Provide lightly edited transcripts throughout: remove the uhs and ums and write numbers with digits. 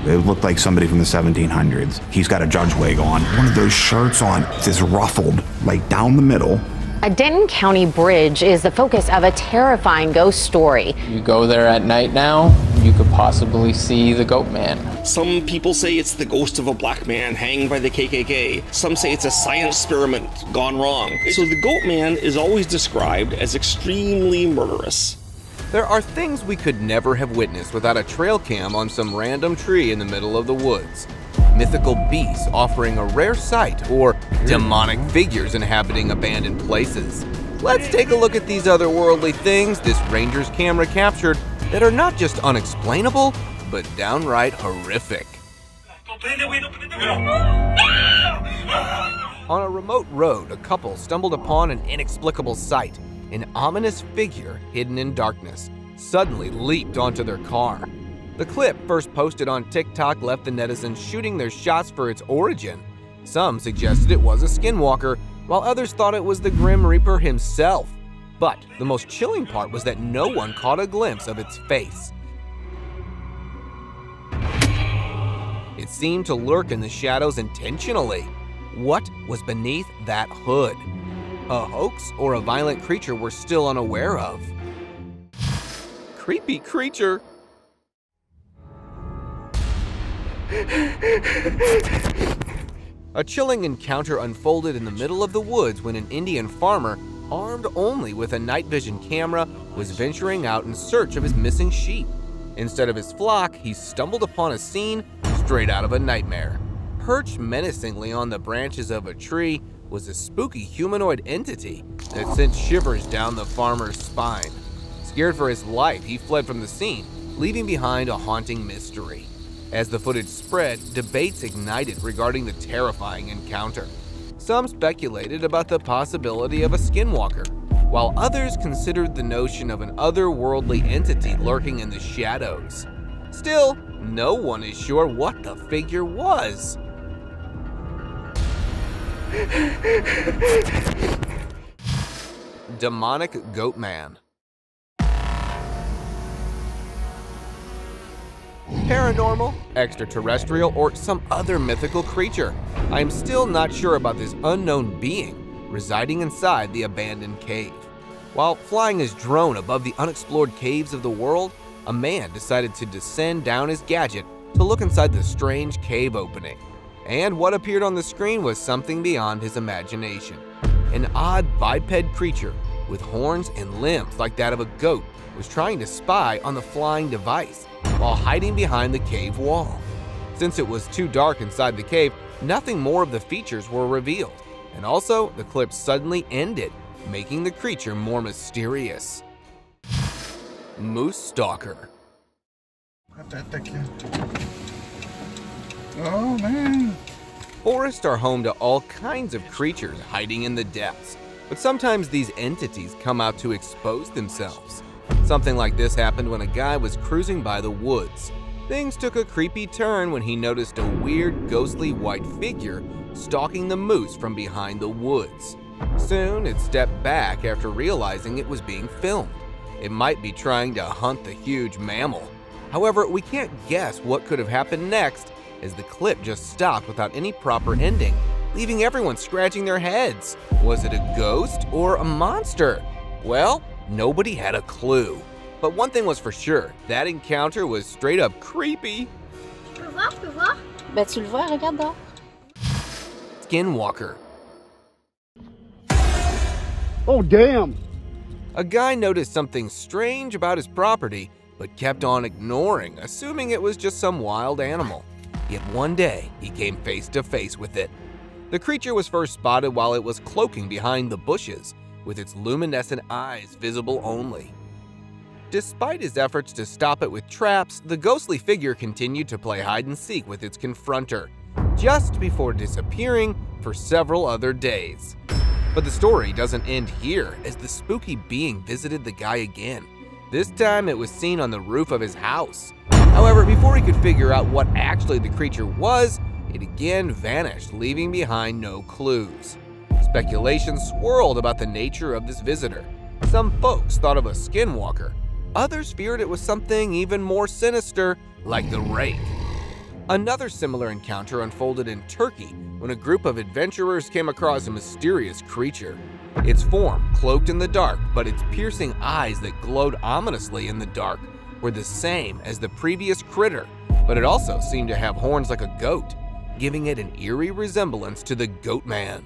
It looked like somebody from the 1700s. He's got a judge wig on, one of those shirts on, this ruffled, like down the middle. A Denton County bridge is the focus of a terrifying ghost story. You go there at night now, you could possibly see the Goat Man. Some people say it's the ghost of a black man hanged by the KKK. Some say it's a science experiment gone wrong. So the Goat Man is always described as extremely murderous. There are things we could never have witnessed without a trail cam on some random tree in the middle of the woods. Mythical beasts offering a rare sight, or demonic figures inhabiting abandoned places. Let's take a look at these otherworldly things this ranger's camera captured that are not just unexplainable, but downright horrific. On a remote road, a couple stumbled upon an inexplicable sight. An ominous figure hidden in darkness suddenly leaped onto their car. The clip, first posted on TikTok, left the netizens shooting their shots for its origin. Some suggested it was a skinwalker, while others thought it was the Grim Reaper himself. But the most chilling part was that no one caught a glimpse of its face. It seemed to lurk in the shadows intentionally. What was beneath that hood? A hoax or a violent creature we're still unaware of? Creepy creature. A chilling encounter unfolded in the middle of the woods when an Indian farmer, armed only with a night vision camera, was venturing out in search of his missing sheep. Instead of his flock, he stumbled upon a scene straight out of a nightmare. Perched menacingly on the branches of a tree was a spooky humanoid entity that sent shivers down the farmer's spine. Scared for his life, he fled from the scene, leaving behind a haunting mystery. As the footage spread, debates ignited regarding the terrifying encounter. Some speculated about the possibility of a skinwalker, while others considered the notion of an otherworldly entity lurking in the shadows. Still, no one is sure what the figure was. Demonic Goat Man. Paranormal, extraterrestrial, or some other mythical creature. I am still not sure about this unknown being residing inside the abandoned cave. While flying his drone above the unexplored caves of the world, a man decided to descend down his gadget to look inside the strange cave opening. And what appeared on the screen was something beyond his imagination. An odd biped creature with horns and limbs like that of a goat was trying to spy on the flying device while hiding behind the cave wall. Since it was too dark inside the cave, nothing more of the features were revealed. And also, the clip suddenly ended, making the creature more mysterious. Moose Stalker. Oh man. Forests are home to all kinds of creatures hiding in the depths, but sometimes these entities come out to expose themselves. Something like this happened when a guy was cruising by the woods. Things took a creepy turn when he noticed a weird, ghostly white figure stalking the moose from behind the woods. Soon, it stepped back after realizing it was being filmed. It might be trying to hunt the huge mammal. However, we can't guess what could have happened next, as the clip just stopped without any proper ending, leaving everyone scratching their heads. Was it a ghost or a monster? Well, nobody had a clue. But one thing was for sure, that encounter was straight up creepy. Tu peux voir? Ben tu le vois, regarde donc. Skinwalker. Oh damn. A guy noticed something strange about his property, but kept on ignoring, assuming it was just some wild animal. Yet one day, he came face to face with it. The creature was first spotted while it was cloaking behind the bushes, with its luminescent eyes visible only. Despite his efforts to stop it with traps, the ghostly figure continued to play hide-and-seek with its confronter, just before disappearing for several other days. But the story doesn't end here, as the spooky being visited the guy again. This time it was seen on the roof of his house. However, before he could figure out what actually the creature was, it again vanished, leaving behind no clues. Speculation swirled about the nature of this visitor. Some folks thought of a skinwalker. Others feared it was something even more sinister, like the Rake. Another similar encounter unfolded in Turkey when a group of adventurers came across a mysterious creature. Its form, cloaked in the dark, but its piercing eyes that glowed ominously in the dark were the same as the previous critter, but it also seemed to have horns like a goat, giving it an eerie resemblance to the Goat Man.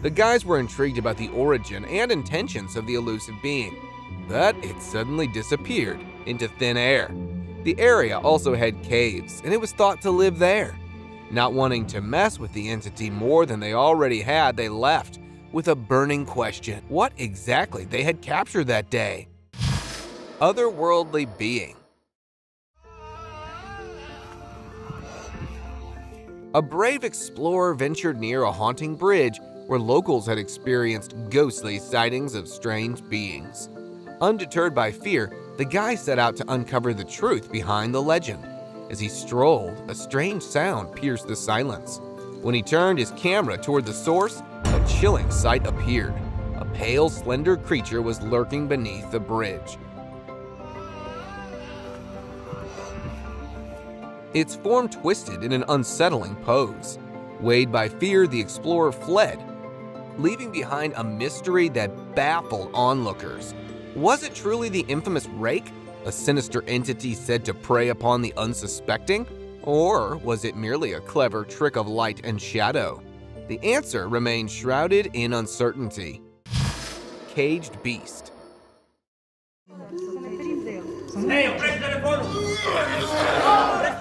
The guys were intrigued about the origin and intentions of the elusive being, but it suddenly disappeared into thin air. The area also had caves, and it was thought to live there. Not wanting to mess with the entity more than they already had, they left with a burning question: what exactly they had captured that day? Otherworldly being. A brave explorer ventured near a haunting bridge where locals had experienced ghostly sightings of strange beings. Undeterred by fear, the guy set out to uncover the truth behind the legend. As he strolled, a strange sound pierced the silence. When he turned his camera toward the source, a chilling sight appeared. A pale, slender creature was lurking beneath the bridge. Its form twisted in an unsettling pose. Weighed by fear, the explorer fled, leaving behind a mystery that baffled onlookers. Was it truly the infamous Rake, a sinister entity said to prey upon the unsuspecting? Or was it merely a clever trick of light and shadow? The answer remains shrouded in uncertainty. Caged beast.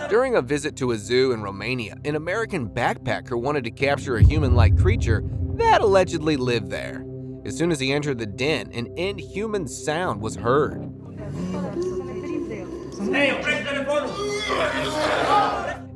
During a visit to a zoo in Romania, an American backpacker wanted to capture a human-like creature that allegedly lived there. As soon as he entered the den, an inhuman sound was heard.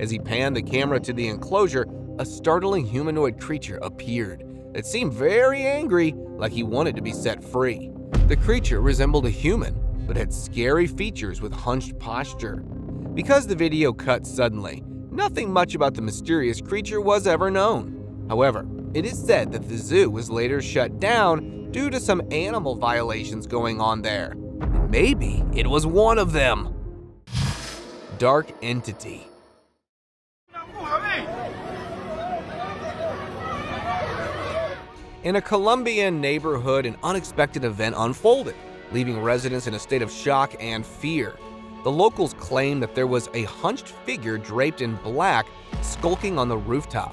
As he panned the camera to the enclosure, a startling humanoid creature appeared. It seemed very angry, like he wanted to be set free. The creature resembled a human, but had scary features with hunched posture. Because the video cut suddenly, nothing much about the mysterious creature was ever known. However, it is said that the zoo was later shut down due to some animal violations going on there. Maybe it was one of them. Dark entity. In a Colombian neighborhood, an unexpected event unfolded, leaving residents in a state of shock and fear. The locals claimed that there was a hunched figure draped in black skulking on the rooftop.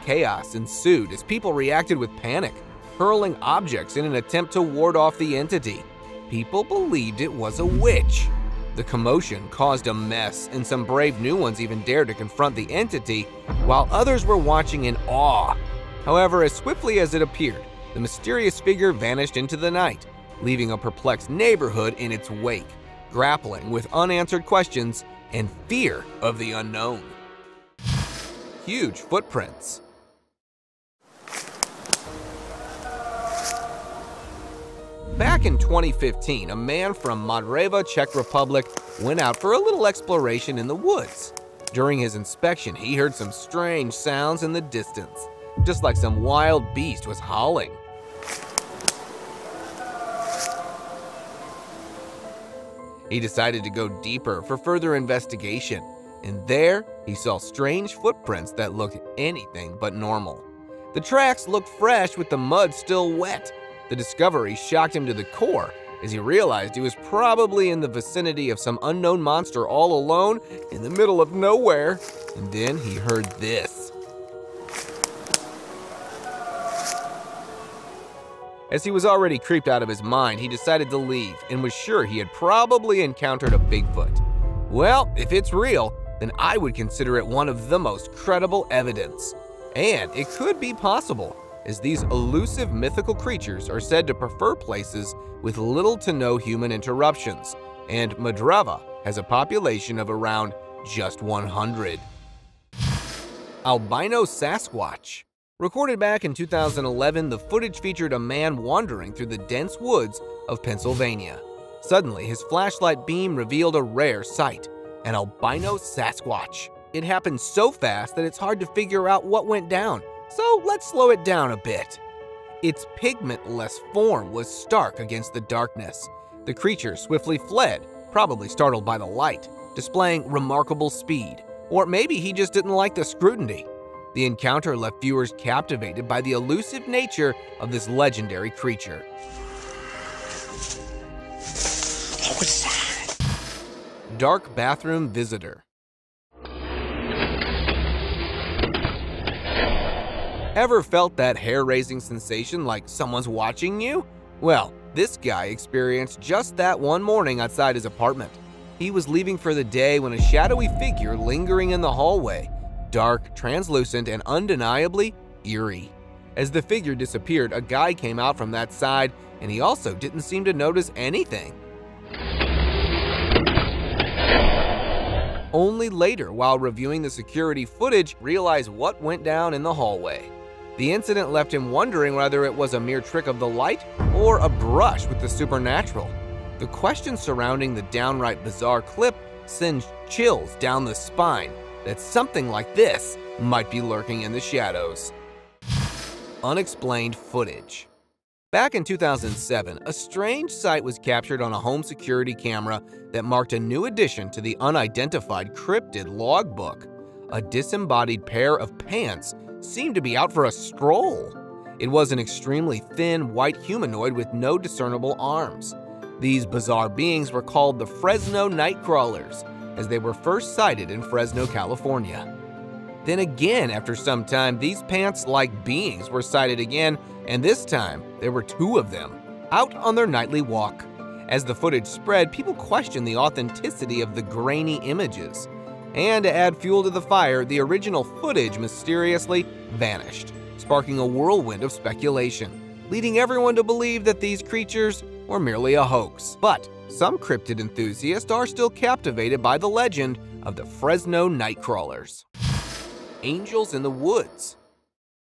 Chaos ensued as people reacted with panic, hurling objects in an attempt to ward off the entity. People believed it was a witch. The commotion caused a mess, and some brave new ones even dared to confront the entity, while others were watching in awe. However, as swiftly as it appeared, the mysterious figure vanished into the night, leaving a perplexed neighborhood in its wake, grappling with unanswered questions and fear of the unknown. Huge footprints. Back in 2015, a man from Madreva, Czech Republic, went out for a little exploration in the woods. During his inspection, he heard some strange sounds in the distance, just like some wild beast was howling. He decided to go deeper for further investigation, and there he saw strange footprints that looked anything but normal. The tracks looked fresh with the mud still wet. The discovery shocked him to the core as he realized he was probably in the vicinity of some unknown monster all alone in the middle of nowhere. And then he heard this. As he was already creeped out of his mind, he decided to leave and was sure he had probably encountered a Bigfoot. Well, if it's real, then I would consider it one of the most credible evidence. And it could be possible, as these elusive mythical creatures are said to prefer places with little to no human interruptions, and Madreva has a population of around just 100. Albino Sasquatch. Recorded back in 2011, the footage featured a man wandering through the dense woods of Pennsylvania. Suddenly, his flashlight beam revealed a rare sight, an albino Sasquatch. It happened so fast that it's hard to figure out what went down, so let's slow it down a bit. Its pigmentless form was stark against the darkness. The creature swiftly fled, probably startled by the light, displaying remarkable speed. Or maybe he just didn't like the scrutiny. The encounter left viewers captivated by the elusive nature of this legendary creature. What's that? Dark bathroom visitor. Ever felt that hair-raising sensation like someone's watching you? Well, this guy experienced just that one morning outside his apartment. He was leaving for the day when a shadowy figure lingering in the hallway, dark, translucent, and undeniably eerie. As the figure disappeared, a guy came out from that side, and he also didn't seem to notice anything. Only later, while reviewing the security footage, realized what went down in the hallway. The incident left him wondering whether it was a mere trick of the light or a brush with the supernatural. The questions surrounding the downright bizarre clip send chills down the spine that something like this might be lurking in the shadows. Unexplained footage. Back in 2007, a strange sight was captured on a home security camera that marked a new addition to the unidentified Crypted logbook. A disembodied pair of pants seemed to be out for a stroll. It was an extremely thin, white humanoid with no discernible arms. These bizarre beings were called the Fresno Nightcrawlers, as they were first sighted in Fresno, California. Then again, after some time, these pants-like beings were sighted again, and this time, there were two of them, out on their nightly walk. As the footage spread, people questioned the authenticity of the grainy images. And to add fuel to the fire, the original footage mysteriously vanished, sparking a whirlwind of speculation, leading everyone to believe that these creatures were merely a hoax. But some cryptid enthusiasts are still captivated by the legend of the Fresno Nightcrawlers. Angels in the woods.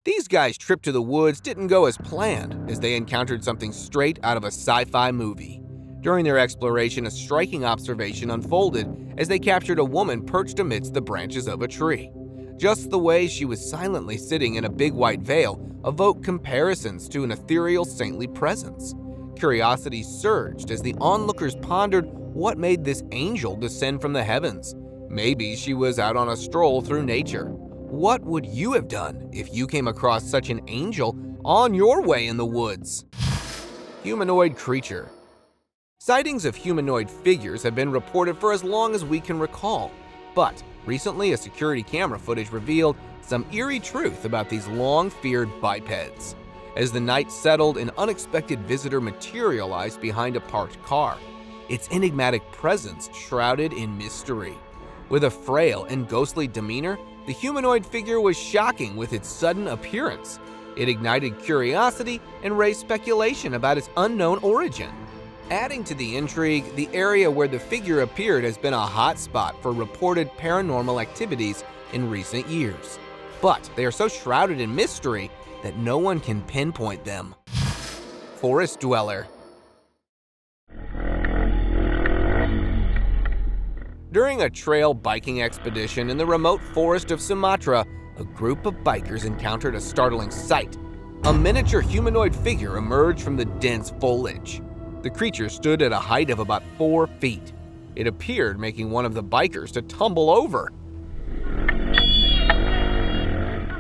These guys' trip to the woods didn't go as planned, as they encountered something straight out of a sci-fi movie. During their exploration, a striking observation unfolded as they captured a woman perched amidst the branches of a tree. Just the way she was silently sitting in a big white veil evoked comparisons to an ethereal saintly presence. Curiosity surged as the onlookers pondered what made this angel descend from the heavens. Maybe she was out on a stroll through nature. What would you have done if you came across such an angel on your way in the woods? Humanoid Creature. Sightings of humanoid figures have been reported for as long as we can recall, but recently a security camera footage revealed some eerie truth about these long-feared bipeds. As the night settled, an unexpected visitor materialized behind a parked car, its enigmatic presence shrouded in mystery. With a frail and ghostly demeanor, the humanoid figure was shocking with its sudden appearance. It ignited curiosity and raised speculation about its unknown origin. Adding to the intrigue, the area where the figure appeared has been a hotspot for reported paranormal activities in recent years. But they are so shrouded in mystery that no one can pinpoint them. Forest Dweller. During a trail biking expedition in the remote forest of Sumatra, a group of bikers encountered a startling sight. A miniature humanoid figure emerged from the dense foliage. The creature stood at a height of about 4 feet. It appeared, making one of the bikers to tumble over.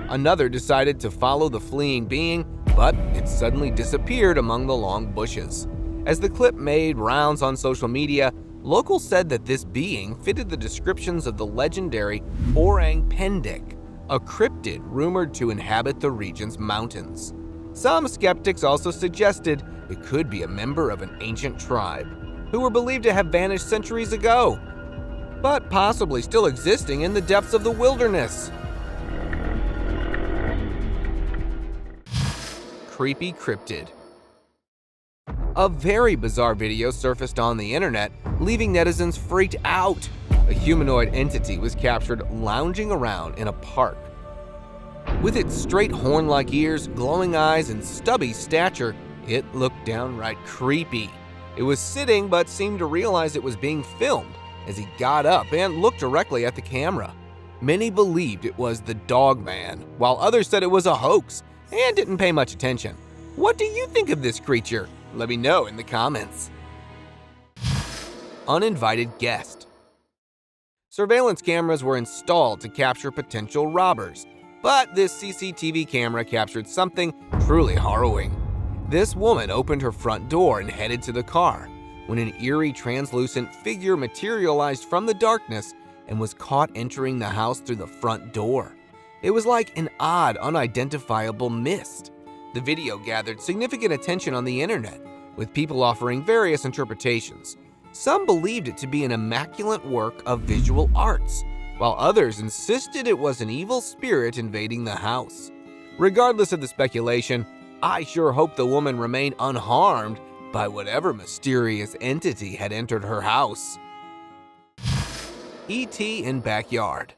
Another decided to follow the fleeing being, but it suddenly disappeared among the long bushes. As the clip made rounds on social media, locals said that this being fitted the descriptions of the legendary Orang Pendek, a cryptid rumored to inhabit the region's mountains. Some skeptics also suggested it could be a member of an ancient tribe, who were believed to have vanished centuries ago, but possibly still existing in the depths of the wilderness. Creepy Cryptid. A very bizarre video surfaced on the internet, leaving netizens freaked out. A humanoid entity was captured lounging around in a park. With its straight horn-like ears, glowing eyes, and stubby stature, it looked downright creepy. It was sitting but seemed to realize it was being filmed as he got up and looked directly at the camera. Many believed it was the Dog Man, while others said it was a hoax and didn't pay much attention. What do you think of this creature? Let me know in the comments. Uninvited guest. Surveillance cameras were installed to capture potential robbers, but this CCTV camera captured something truly harrowing. This woman opened her front door and headed to the car when an eerie, translucent figure materialized from the darkness and was caught entering the house through the front door. It was like an odd, unidentifiable mist. The video gathered significant attention on the internet, with people offering various interpretations. Some believed it to be an immaculate work of visual arts, while others insisted it was an evil spirit invading the house. Regardless of the speculation, I sure hope the woman remained unharmed by whatever mysterious entity had entered her house. E.T. in backyard.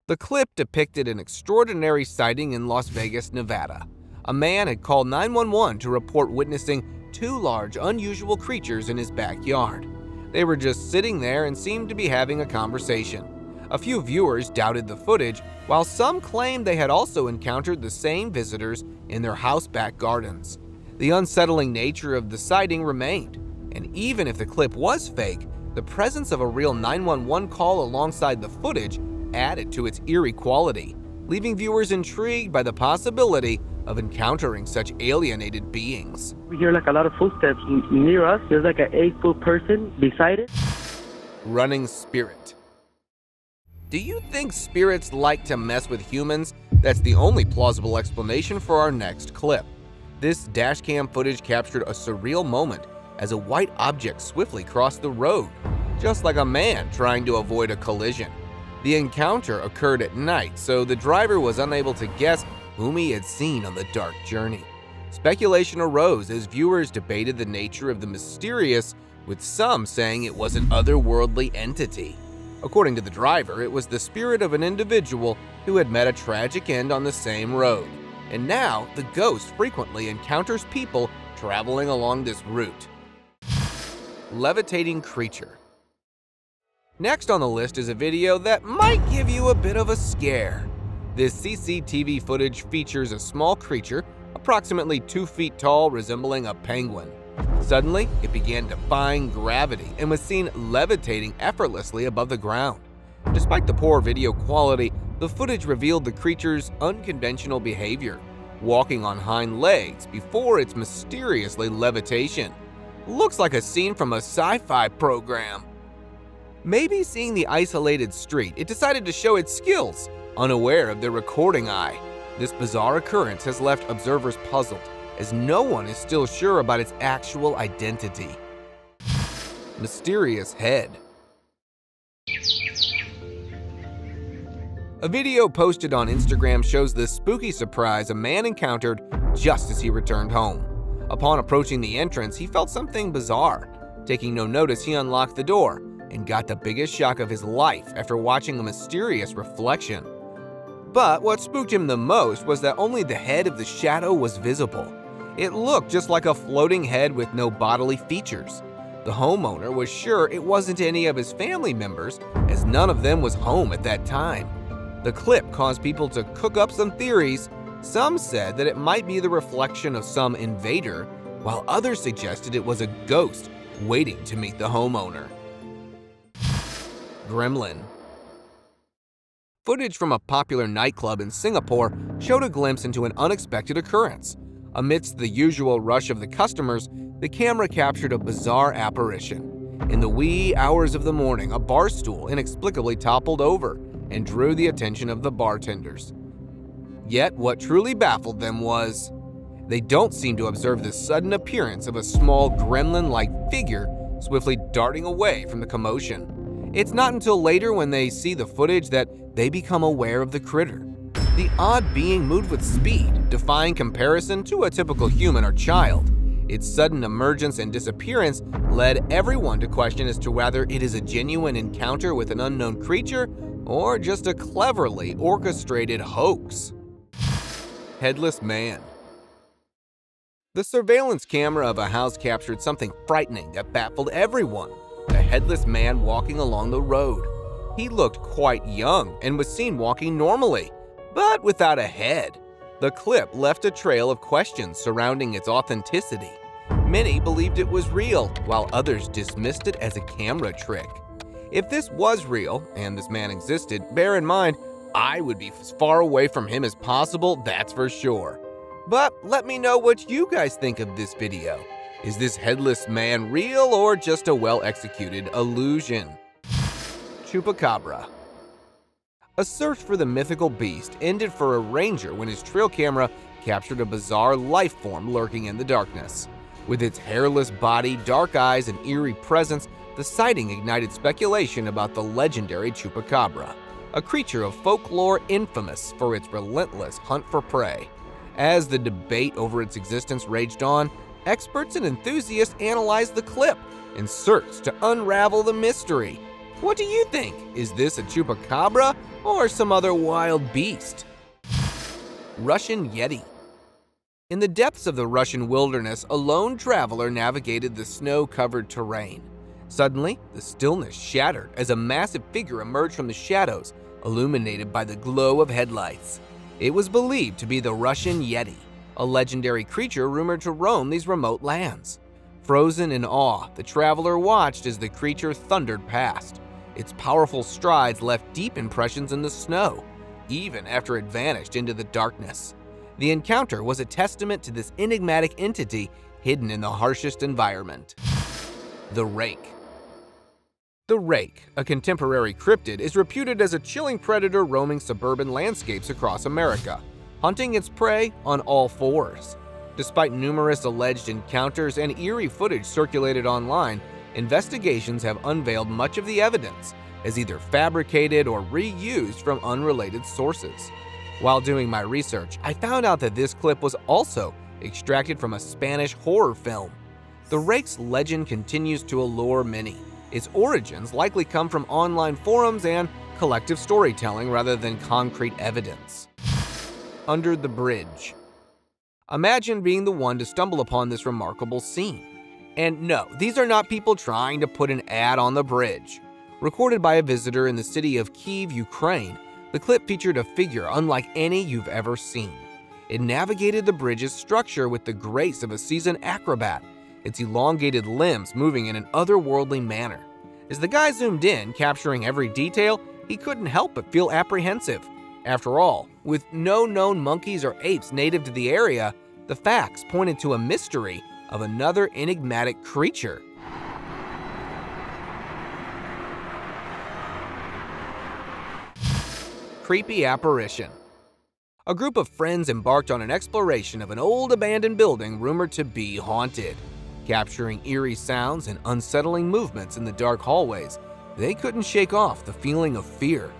The clip depicted an extraordinary sighting in Las Vegas, Nevada. A man had called 911 to report witnessing two large, unusual creatures in his backyard. They were just sitting there and seemed to be having a conversation. A few viewers doubted the footage, while some claimed they had also encountered the same visitors in their house back gardens. The unsettling nature of the sighting remained, and even if the clip was fake, the presence of a real 911 call alongside the footage added to its eerie quality, leaving viewers intrigued by the possibility of encountering such alienated beings. We hear like a lot of footsteps near us. There's like an 8-foot person beside it. Running spirit. Do you think spirits like to mess with humans? That's the only plausible explanation for our next clip. This dashcam footage captured a surreal moment as a white object swiftly crossed the road, just like a man trying to avoid a collision. The encounter occurred at night, so the driver was unable to guess whom he had seen on the dark journey. Speculation arose as viewers debated the nature of the mysterious, with some saying it was an otherworldly entity. According to the driver, it was the spirit of an individual who had met a tragic end on the same road, and now the ghost frequently encounters people traveling along this route. Levitating creature. Next on the list is a video that might give you a bit of a scare. This CCTV footage features a small creature, approximately 2 feet tall, resembling a penguin. Suddenly, it began defying gravity and was seen levitating effortlessly above the ground. Despite the poor video quality, the footage revealed the creature's unconventional behavior, walking on hind legs before its mysteriously levitation. Looks like a scene from a sci-fi program. Maybe seeing the isolated street, it decided to show its skills, unaware of the recording eye. This bizarre occurrence has left observers puzzled, as no one is still sure about its actual identity. Mysterious head. A video posted on Instagram shows the spooky surprise a man encountered just as he returned home. Upon approaching the entrance, he felt something bizarre. Taking no notice, he unlocked the door and got the biggest shock of his life after watching a mysterious reflection. But what spooked him the most was that only the head of the shadow was visible. It looked just like a floating head with no bodily features. The homeowner was sure it wasn't any of his family members, as none of them was home at that time. The clip caused people to cook up some theories. Some said that it might be the reflection of some invader, while others suggested it was a ghost waiting to meet the homeowner. Gremlin. Footage from a popular nightclub in Singapore showed a glimpse into an unexpected occurrence. Amidst the usual rush of the customers, the camera captured a bizarre apparition. In the wee hours of the morning, a bar stool inexplicably toppled over and drew the attention of the bartenders. Yet what truly baffled them was they don't seem to observe the sudden appearance of a small gremlin-like figure swiftly darting away from the commotion. It's not until later when they see the footage that they become aware of the critter. The odd being moved with speed, defying comparison to a typical human or child. Its sudden emergence and disappearance led everyone to question as to whether it is a genuine encounter with an unknown creature or just a cleverly orchestrated hoax. Headless Man. The surveillance camera of a house captured something frightening that baffled everyone. A headless man walking along the road. He looked quite young and was seen walking normally, but without a head. The clip left a trail of questions surrounding its authenticity. Many believed it was real, while others dismissed it as a camera trick. If this was real, and this man existed, bear in mind, I would be as far away from him as possible, that's for sure. But let me know what you guys think of this video. Is this Headless Man real or just a well-executed illusion? Chupacabra. A search for the mythical beast ended for a ranger when his trail camera captured a bizarre life form lurking in the darkness. With its hairless body, dark eyes, and eerie presence, the sighting ignited speculation about the legendary Chupacabra, a creature of folklore infamous for its relentless hunt for prey. As the debate over its existence raged on, experts and enthusiasts analyzed the clip in search to unravel the mystery. What do you think? Is this a Chupacabra or some other wild beast? Russian Yeti. In the depths of the Russian wilderness, a lone traveler navigated the snow-covered terrain. Suddenly, the stillness shattered as a massive figure emerged from the shadows, illuminated by the glow of headlights. It was believed to be the Russian Yeti, a legendary creature rumored to roam these remote lands. Frozen in awe, the traveler watched as the creature thundered past. Its powerful strides left deep impressions in the snow, even after it vanished into the darkness. The encounter was a testament to this enigmatic entity hidden in the harshest environment. The Rake. The Rake, a contemporary cryptid, is reputed as a chilling predator roaming suburban landscapes across America, hunting its prey on all fours. Despite numerous alleged encounters and eerie footage circulated online, investigations have unveiled much of the evidence as either fabricated or reused from unrelated sources. While doing my research, I found out that this clip was also extracted from a Spanish horror film. The Rake's legend continues to allure many. Its origins likely come from online forums and collective storytelling rather than concrete evidence. Under the bridge. Imagine being the one to stumble upon this remarkable scene. And no, these are not people trying to put an ad on the bridge. Recorded by a visitor in the city of Kyiv, Ukraine, the clip featured a figure unlike any you've ever seen. It navigated the bridge's structure with the grace of a seasoned acrobat, its elongated limbs moving in an otherworldly manner. As the guy zoomed in, capturing every detail, he couldn't help but feel apprehensive. After all, with no known monkeys or apes native to the area, the facts pointed to a mystery of another enigmatic creature. Creepy Apparition. A group of friends embarked on an exploration of an old abandoned building rumored to be haunted. Capturing eerie sounds and unsettling movements in the dark hallways, they couldn't shake off the feeling of fear.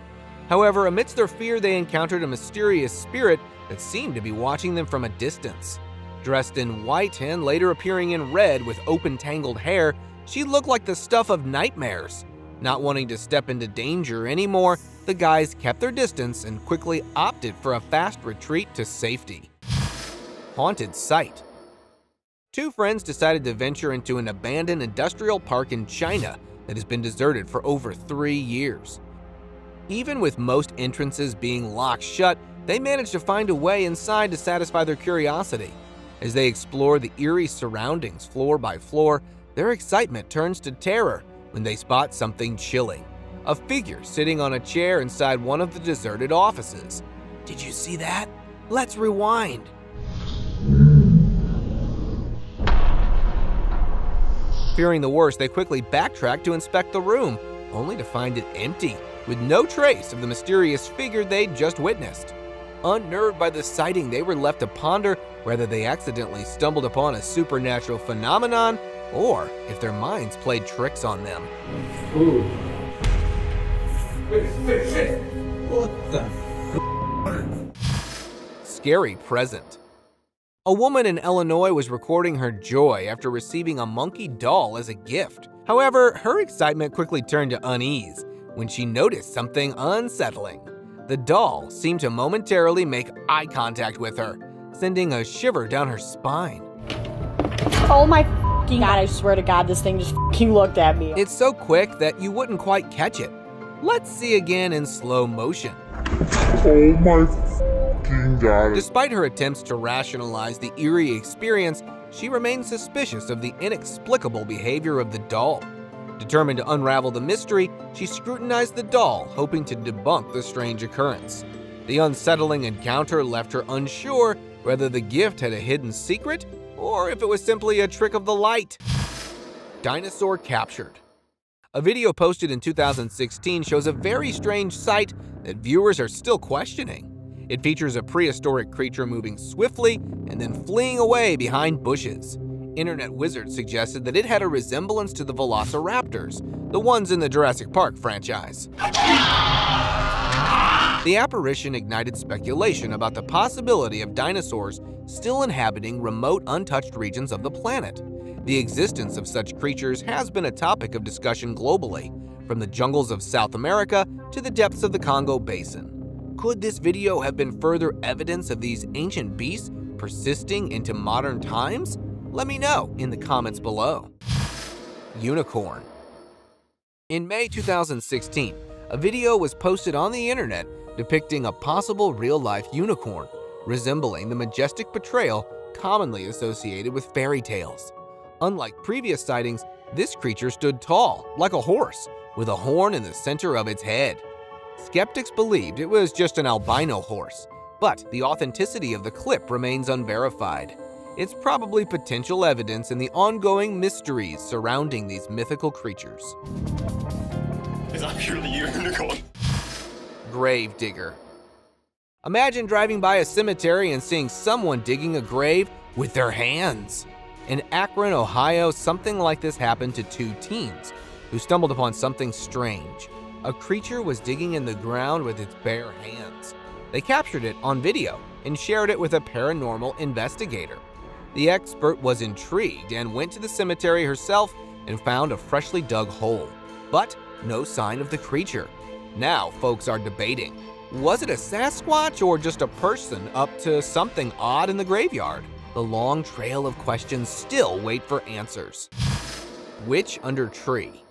However, amidst their fear, they encountered a mysterious spirit that seemed to be watching them from a distance. Dressed in white and later appearing in red with open tangled hair, she looked like the stuff of nightmares. Not wanting to step into danger anymore, the guys kept their distance and quickly opted for a fast retreat to safety. Haunted site. Two friends decided to venture into an abandoned industrial park in China that has been deserted for over 3 years. Even with most entrances being locked shut, they managed to find a way inside to satisfy their curiosity. As they explore the eerie surroundings floor by floor, their excitement turns to terror when they spot something chilling. A figure sitting on a chair inside one of the deserted offices. Did you see that? Let's rewind. Fearing the worst, they quickly backtracked to inspect the room, only to find it empty, with no trace of the mysterious figure they'd just witnessed. Unnerved by the sighting, they were left to ponder whether they accidentally stumbled upon a supernatural phenomenon or if their minds played tricks on them. Ooh. What the? Scary present. A woman in Illinois was recording her joy after receiving a monkey doll as a gift. However, her excitement quickly turned to unease when she noticed something unsettling. The doll seemed to momentarily make eye contact with her, sending a shiver down her spine. Oh my f***ing God, I swear to God, this thing just f***ing looked at me. It's so quick that you wouldn't quite catch it. Let's see again in slow motion. Oh my Despite her attempts to rationalize the eerie experience, she remains suspicious of the inexplicable behavior of the doll. Determined to unravel the mystery, she scrutinized the doll, hoping to debunk the strange occurrence. The unsettling encounter left her unsure whether the gift had a hidden secret or if it was simply a trick of the light. Dinosaur Captured. A video posted in 2016 shows a very strange sight that viewers are still questioning. It features a prehistoric creature moving swiftly and then fleeing away behind bushes. Internet wizards suggested that it had a resemblance to the velociraptors, the ones in the Jurassic Park franchise. The apparition ignited speculation about the possibility of dinosaurs still inhabiting remote, untouched regions of the planet. The existence of such creatures has been a topic of discussion globally, from the jungles of South America to the depths of the Congo Basin. Could this video have been further evidence of these ancient beasts persisting into modern times? Let me know in the comments below. Unicorn. In May 2016, a video was posted on the internet depicting a possible real-life unicorn, resembling the majestic portrayal commonly associated with fairy tales. Unlike previous sightings, this creature stood tall, like a horse, with a horn in the center of its head. Skeptics believed it was just an albino horse, but the authenticity of the clip remains unverified. It's probably potential evidence in the ongoing mysteries surrounding these mythical creatures. Is that purely unicorn? Grave digger. Imagine driving by a cemetery and seeing someone digging a grave with their hands. In Akron, Ohio, something like this happened to two teens who stumbled upon something strange. A creature was digging in the ground with its bare hands. They captured it on video and shared it with a paranormal investigator. The expert was intrigued and went to the cemetery herself and found a freshly dug hole, but no sign of the creature. Now folks are debating, was it a Sasquatch or just a person up to something odd in the graveyard? The long trail of questions still wait for answers. Witch under tree.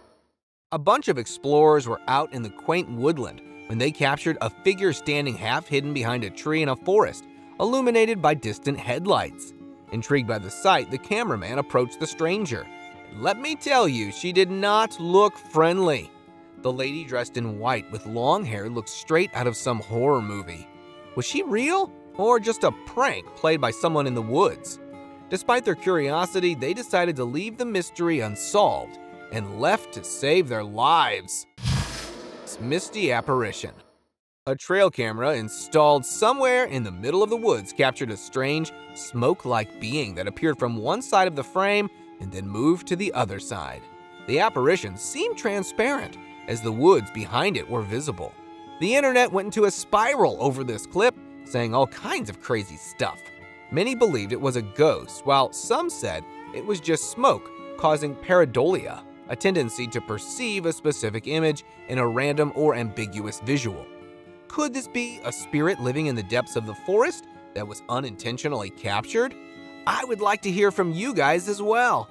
A bunch of explorers were out in the quaint woodland when they captured a figure standing half hidden behind a tree in a forest, illuminated by distant headlights. Intrigued by the sight, the cameraman approached the stranger. Let me tell you, she did not look friendly. The lady dressed in white with long hair looked straight out of some horror movie. Was she real or just a prank played by someone in the woods? Despite their curiosity, they decided to leave the mystery unsolved and left to save their lives. Misty Apparition. A trail camera installed somewhere in the middle of the woods captured a strange, smoke-like being that appeared from one side of the frame and then moved to the other side. The apparition seemed transparent, as the woods behind it were visible. The internet went into a spiral over this clip, saying all kinds of crazy stuff. Many believed it was a ghost, while some said it was just smoke causing pareidolia, a tendency to perceive a specific image in a random or ambiguous visual. Could this be a spirit living in the depths of the forest that was unintentionally captured? I would like to hear from you guys as well.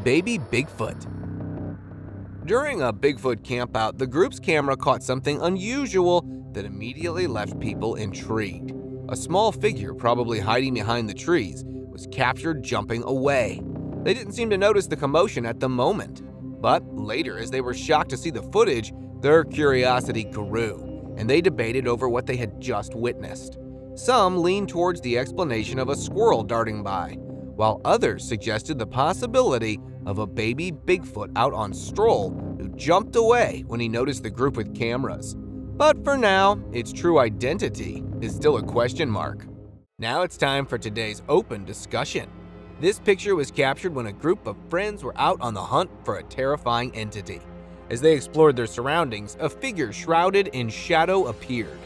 Baby Bigfoot. During a Bigfoot campout, the group's camera caught something unusual that immediately left people intrigued. A small figure, probably hiding behind the trees, was captured jumping away. They didn't seem to notice the commotion at the moment, but later, as they were shocked to see the footage, their curiosity grew, and they debated over what they had just witnessed. Some leaned towards the explanation of a squirrel darting by, while others suggested the possibility of a baby Bigfoot out on stroll who jumped away when he noticed the group with cameras. But for now, its true identity is still a question mark. Now it's time for today's open discussion. This picture was captured when a group of friends were out on the hunt for a terrifying entity. As they explored their surroundings, a figure shrouded in shadow appeared.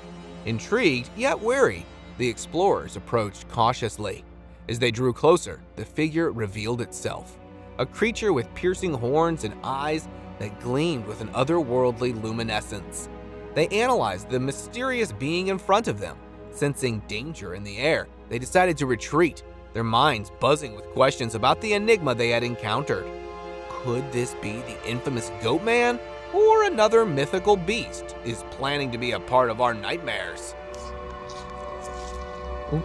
Intrigued, yet wary, the explorers approached cautiously. As they drew closer, the figure revealed itself. A creature with piercing horns and eyes that gleamed with an otherworldly luminescence. They analyzed the mysterious being in front of them. Sensing danger in the air, they decided to retreat, their minds buzzing with questions about the enigma they had encountered. Could this be the infamous Goat Man, or another mythical beast is planning to be a part of our nightmares? El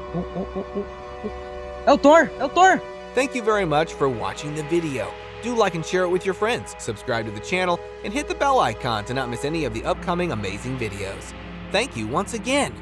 Tor! El Tor! Thank you very much for watching the video. Do like and share it with your friends, subscribe to the channel, and hit the bell icon to not miss any of the upcoming amazing videos. Thank you once again.